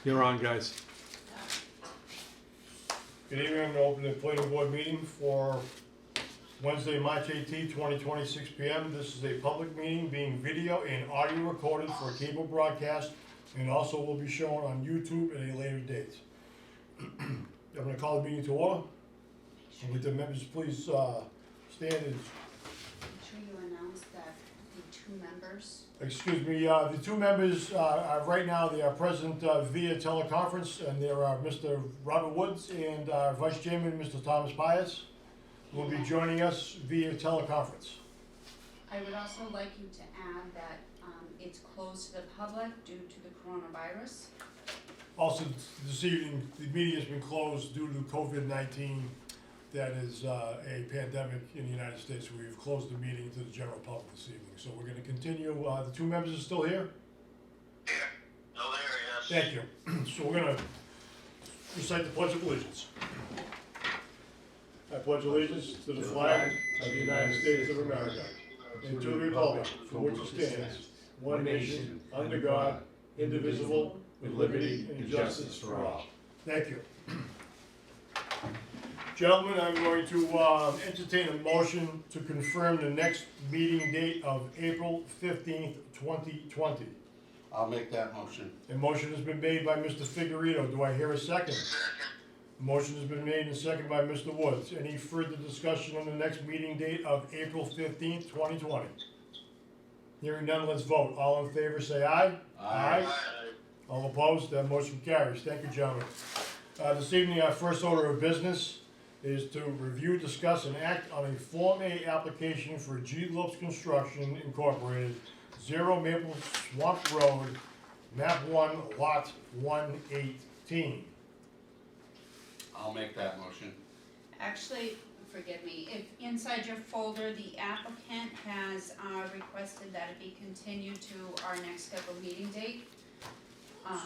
You're on, guys. Good evening, I'm gonna open the planning board meeting for Wednesday, March 18th, 2020, 6 p.m. This is a public meeting being video and audio recorded for a cable broadcast and also will be shown on YouTube at a later date. I'm gonna call the meeting to order. And with the members, please stand and, Make sure you announce that the two members. excuse me, the two members, right now, they are present via teleconference, and there are Mr. Robert Woods and Vice Chairman, Mr. Thomas Pius, will be joining us via teleconference. I would also like you to add that it's closed to the public due to the coronavirus. Also, this evening, the meeting has been closed due to COVID-19. That is a pandemic in the United States. We've closed the meeting to the general public this evening. So we're gonna continue, the two members are still here? Here, still there, yes. Thank you. So we're gonna recite the Pledge of Allegiance. I pledge allegiance to the flag of the United States of America and to the republic for which it stands, one nation, under God, indivisible, with liberty and justice for all. Thank you. Gentlemen, I'm going to entertain a motion to confirm the next meeting date of April 15th, 2020. I'll make that motion. A motion has been made by Mr. Figurito. Do I hear a second? Motion has been made and seconded by Mr. Woods. Any further discussion on the next meeting date of April 15th, 2020? Hearing none, let's vote. All in favor, say aye. Aye. All opposed? That motion carries. Thank you, gentlemen. This evening, our first order of business is to review, discuss, and act on a Form A application for G. Lopes Construction Incorporated, 0 Maple Swamp Road, map 1, lot 118. I'll make that motion. Actually, forgive me, if inside your folder, the applicant has requested that it be continued to our next scheduled meeting date. So I'm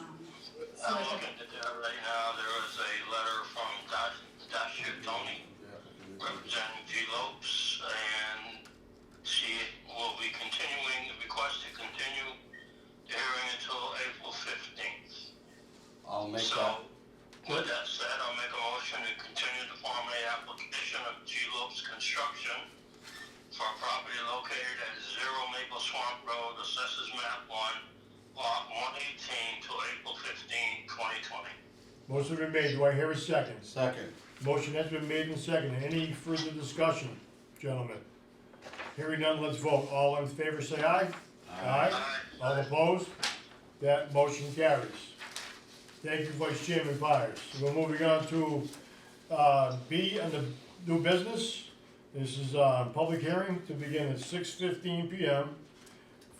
I could- looking at that right now, there was a letter from Dasha Tony, representing G. Lopes, and she will be continuing, the request to continue the hearing until April 15th. I'll make So, that. with that said, I'll make a motion to continue the Form A application of G. Lopes Construction for a property located at 0 Maple Swamp Road, Assessors Map 1, Lot 118, till April 15, 2020. Motion been made. Do I hear a second? Second. Motion has been made and seconded. Any further discussion, gentlemen? Hearing none, let's vote. All in favor, say aye. All opposed? That motion carries. Thank you, Vice Chairman Byers. We're moving on to B on the new business. This is a public hearing to begin at 6:15 p.m.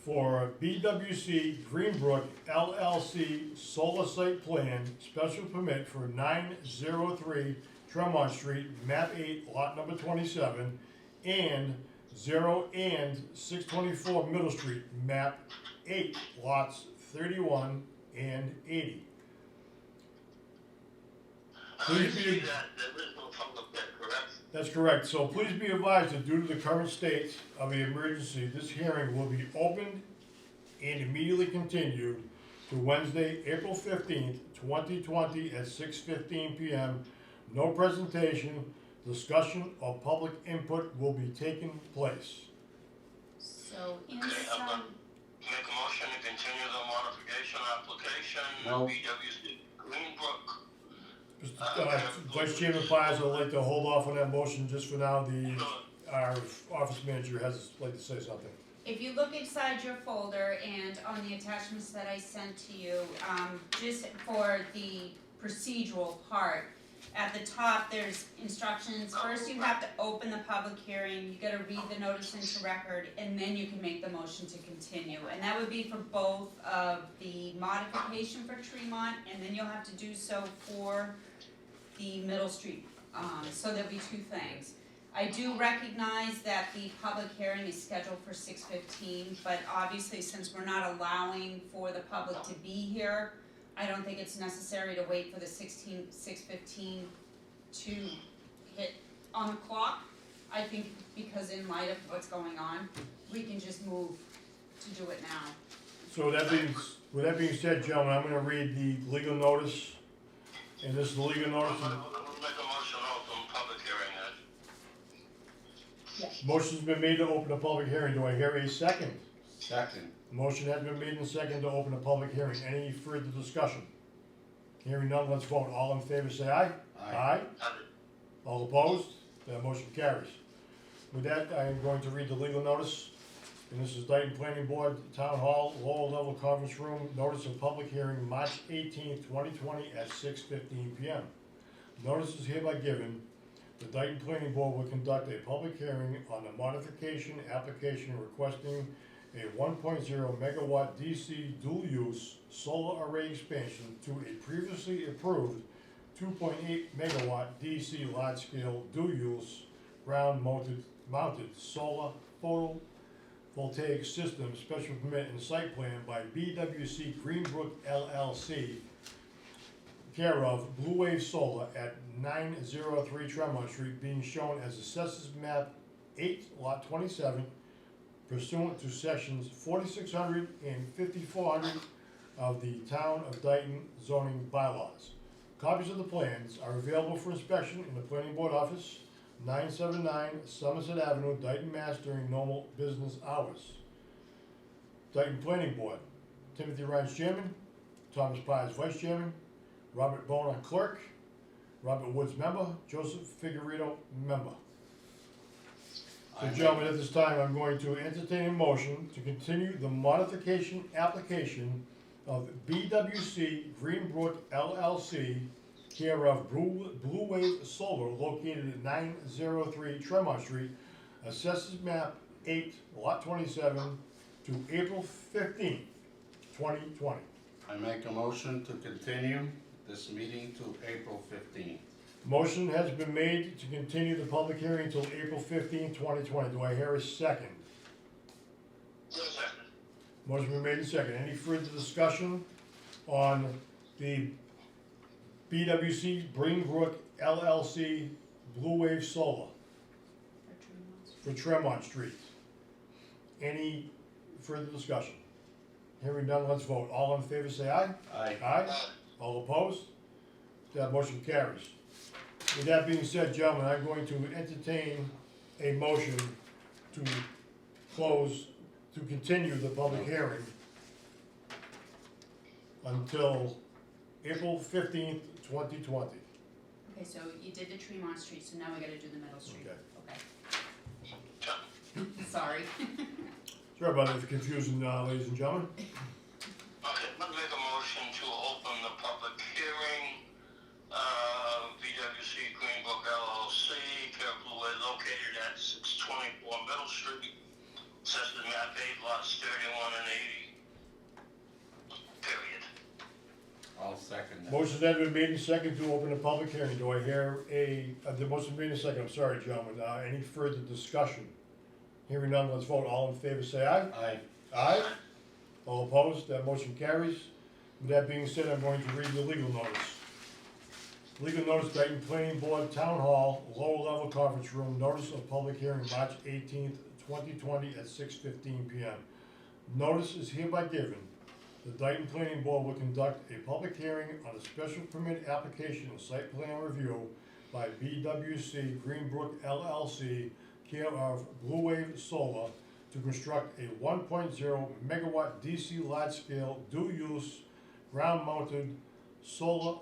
for BWC Greenbrook LLC Solar Site Plan Special Permit for 903 Tremont Street, map 8, lot number 27, and 0 and 624 Middle Street, map 8, lots 31 and 80. I Please see be- that there is no public there, correct? That's correct. So please be advised that due to the current state of the emergency, this hearing will be opened and immediately continued to Wednesday, April 15th, 2020 at 6:15 p.m. No presentation, discussion, or public input will be taking place. So Okay, I'm inside, gonna make a motion to continue the modification application, No. BWC Greenbrook. Vice Chairman Pires, I'd like to hold off on that motion just for now. Our office manager has, like to say something. if you look inside your folder and on the attachments that I sent to you, just for the procedural part, at the top, there's instructions. First, you have to open the public hearing, you gotta read the notice into record, and then you can make the motion to continue. And that would be for both of the modification for Tremont, and then you'll have to do so for the Middle Street. So there'll be two things. I do recognize that the public hearing is scheduled for 6:15, but obviously, since we're not allowing for the public to be here, I don't think it's necessary to wait for the 6:15 to hit on the clock. I think because in light of what's going on, we can just move to do it now. So with that being said, gentlemen, I'm gonna read the legal notice, and this is the legal notice. I'm gonna make a motion to open public hearing then. Motion's been made to open a public hearing. Do I hear a second? Second. Motion has been made and seconded to open a public hearing. Any further discussion? Hearing none, let's vote. All in favor, say aye. Aye. All opposed? That motion carries. With that, I am going to read the legal notice. And this is Dayton Planning Board, Town Hall, lower level conference room, notice of public hearing, March 18th, 2020 at 6:15 PM. Notice is hereby given. The Dayton Planning Board will conduct a public hearing on the modification application requesting a 1.0 megawatt DC dual-use solar array expansion to a previously approved 2.8 megawatt DC large-scale dual-use ground-mounted solar photovoltaic system special permit and site plan by BWC Greenbrook LLC, care of Blue Wave Solar at 903 Tremont Street, being shown as Assessors Map 8, Lot 27, pursuant to sections 4600 and 5400 of the Town of Dayton zoning bylaws. Copies of the plans are available for inspection in the Planning Board office, 979 Somerset Avenue, Dayton, Mass. During normal business hours. Dayton Planning Board, Timothy Ryan's chairman, Thomas Pye is vice chairman, Robert Bona clerk, Robert Woods member, Joseph Figurito member. So gentlemen, at this time, I'm going to entertain a motion to continue the modification application of BWC Greenbrook LLC, care of Blue Wave Solar, located at 903 Tremont Street, Assessors Map 8, Lot 27, to April 15th, 2020. I make a motion to continue this meeting to April 15th. Motion has been made to continue the public hearing until April 15th, 2020. Do I hear a second? Yes, second. Motion been made and seconded. Any further discussion on the BWC Greenbrook LLC Blue Wave Solar for Tremont Street? Any further discussion? Hearing none, let's vote. All in favor say aye. Aye. Aye. All opposed? That motion carries. With that being said, gentlemen, I'm going to entertain a motion to continue the public hearing until April 15th, 2020. Okay, so you did the Tremont Street, so now we gotta do the Middle Street. Okay. Sorry. Sorry about the confusion, ladies and gentlemen. Okay, let me make a motion to open the public hearing. BWC Greenbrook LLC, care of Blue Wave, located at 624 Middle Street, Assessors Map 8, lots 31 and 80. Period. I'll second that. Motion has been made and seconded to open the public hearing. Do I hear the motion made and seconded? I'm sorry, gentlemen. Any further discussion? Hearing none, let's vote. All in favor say aye. Aye. Aye. All opposed? That motion carries. With that being said, I'm going to read the legal notice. Legal notice, Dayton Planning Board, Town Hall, lower level conference room, notice of public hearing, March 18th, 2020 at 6:15 PM. Notice is hereby given. The Dayton Planning Board will conduct a public hearing on a special permit application and site plan review by BWC Greenbrook LLC, care of Blue Wave Solar, to construct a 1.0 megawatt DC large-scale dual-use ground-mounted solar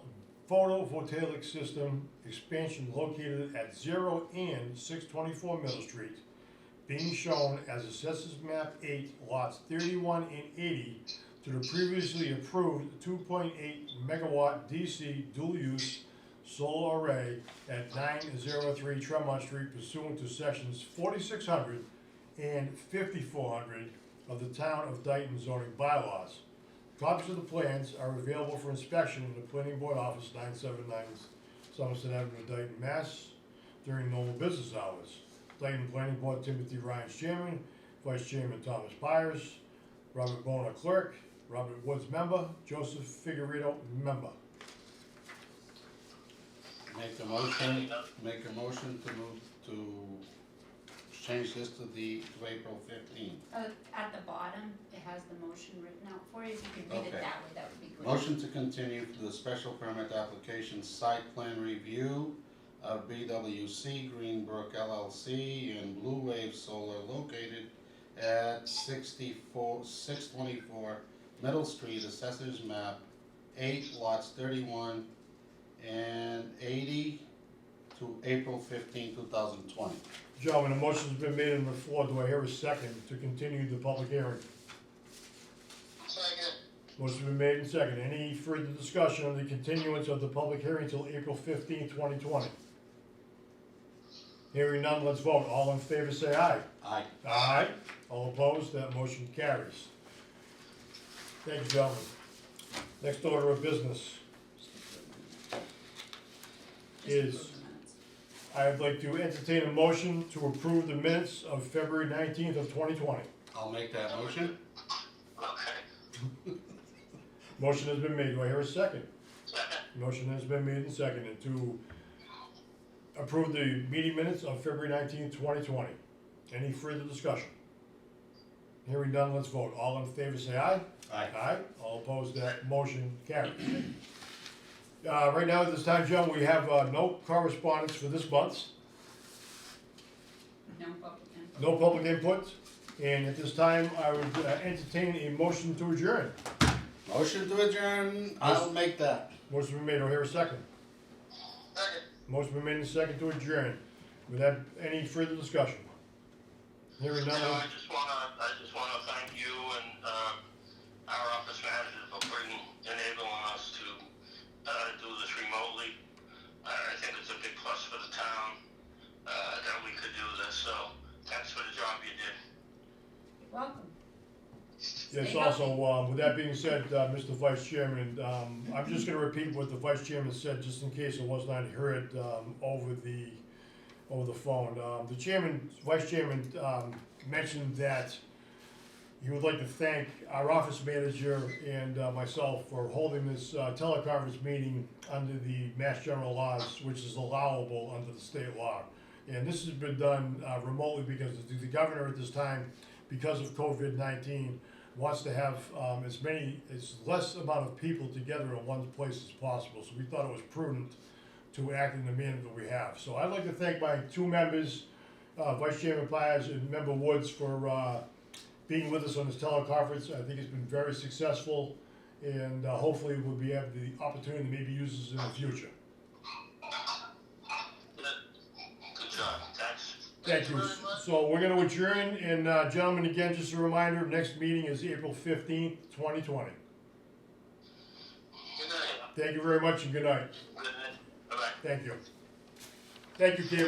photovoltaic system expansion located at 0 and 624 Middle Street, being shown as Assessors Map 8, lots 31 and 80, to the previously approved 2.8 megawatt DC dual-use solar array at 903 Tremont Street pursuant to sections 4600 and 5400 of the Town of Dayton zoning bylaws. Copies of the plans are available for inspection in the Planning Board office, 979 Somerset Avenue, Dayton, Mass. During normal business hours. Dayton Planning Board, Timothy Ryan's chairman, Vice Chairman Thomas Byers, Robert Bona clerk, Robert Woods member, Joseph Figurito member. Make a motion to move to change this to April 15th. At the bottom, it has the motion written out for you, if you could read it Okay. that way, that would be great. Motion to continue for the special permit application site plan review of BWC Greenbrook LLC and Blue Wave Solar located at 624 Middle Street, Assessors Map 8, lots 31 and 80 to April 15, 2020. Gentlemen, a motion's been made on the floor. Do I hear a second to continue the public hearing? Second. Motion's been made and second. Any further discussion on the continuance of the public hearing till April 15, 2020? Hearing none, let's vote. All in favor say aye. Aye. Aye. All opposed, that motion carries. Thank you, gentlemen. Next order of business Just is, approve the minutes. I'd like to entertain a motion to approve the minutes of February 19th of 2020. I'll make that motion. Okay. Motion has been made. Do I hear a second? Second. Motion has been made and seconded to approve the meeting minutes of February 19th, 2020. Any further discussion? Hearing none, let's vote. All in favor say aye. Aye. Aye. All opposed, that motion carries. Right now, at this time, John, we have no correspondence for this month, No public input. no public input, and at this time, I would entertain a motion to adjourn. Motion to adjourn. I'll make that. Motion been made. Do I hear a second? Second. Motion been made and second to adjourn. With that, any further discussion? Hearing none. I just wanna thank you and, our office manager for enabling us to, do this remotely. I think it's a big plus for the town, that we could do this, so thanks for the job you did. You're welcome. Yes, Stay also, with that being said, Mr. Vice Chairman, I'm just gonna repeat what the Vice Chairman said, just in case it was not heard, over the phone. The Vice Chairman, mentioned that he would like to thank our office manager and, myself for holding this, teleconference meeting under the Mass General laws, which is allowable under the state law. And this has been done, remotely because the governor at this time, because of COVID-19, wants to have as less amount of people together in one place as possible. So we thought it was prudent to act in the manner that we have. So I'd like to thank my two members, Vice Chairman Pires and Member Woods, for being with us on this teleconference. I think it's been very successful, and hopefully we'll be able the opportunity to maybe use this in the future. Good job, thanks. Thank you. So we're gonna adjourn, and gentlemen, again, just a reminder, next meeting is April 15th, 2020. Good night. Thank you very much and good night. Good night. Bye-bye. Thank you. Thank you, Cable.